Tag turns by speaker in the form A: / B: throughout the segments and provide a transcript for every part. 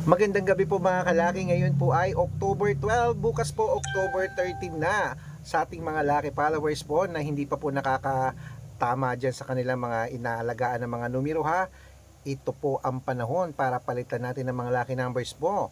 A: Magandang gabi po mga kalaki. Ngayon po ay October 12. Bukas po October 13 na. Sa ating mga laki followers po na hindi pa po nakakatama dyan sa kanilang mga inaalagaan ng mga numero ha. Ito po ang panahon para palitan natin ng mga lucky numbers po.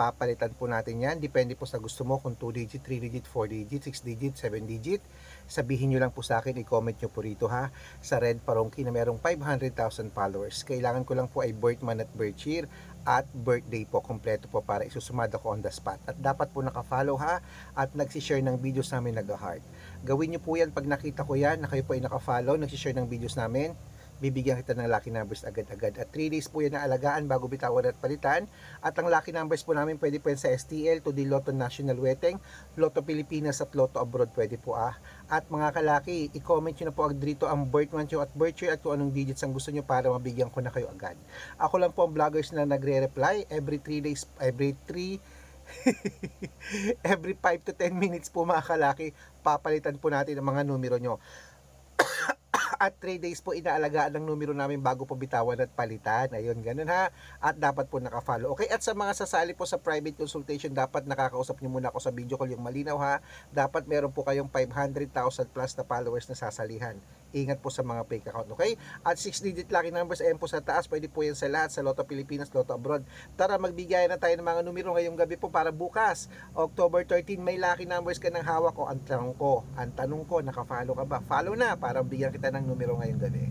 A: Papalitan po natin yan. Depende po sa gusto mo kung 2 digit, 3 digit, 4 digit, 6 digit, 7 digit. Sabihin nyo lang po sa akin, i-comment nyo po rito ha. Sa Red Parongki na merong 500,000 followers. Kailangan ko lang po ay birth month at birth year at birthday po. Kompleto po para isusumada ko on the spot. At dapat po naka-follow ha at nagsishare ng videos namin nag-heart. Gawin nyo po yan pag nakita ko yan na kayo po ay naka-follow, nagsishare ng videos namin. Bibigyan kita ng lucky numbers agad-agad. At 3 days po yan na alagaan bago bitawan at palitan. At ang lucky numbers po namin pwede po yan sa STL, to the Lotto National Weteng, Lotto Pilipinas at Lotto Abroad pwede po ah. At mga kalaki, i-comment nyo na po dito ang birth month nyo at birth year at kung anong digits ang gusto nyo para mabigyan ko na kayo agad. Ako lang po ang vloggers na nagre-reply every 3 days, every 5 to 10 minutes po mga kalaki, papalitan po natin ang mga numero nyo. At 3 days po inaalagaan ng numero namin bago po bitawan at palitan. Ayun, ganun ha. At dapat po nakafollow. Okay, at sa mga sasali po sa private consultation, dapat nakakausap nyo muna ako sa video call yung malinaw ha. Dapat meron po kayong 500,000 plus na followers na sasalihan. Ingat po sa mga fake account, okay? At 6-digit lucky numbers, ayan po sa taas. Pwede po yan sa lahat, sa Lotto Pilipinas, Lotto Abroad. Tara, magbigay na tayo ng mga numero ngayong gabi po para bukas, October 13, may lucky numbers ka ng hawak ko. Ang tanong ko, nakafollow ka ba? Follow na para bigyan kita ng numero ngayong gabi.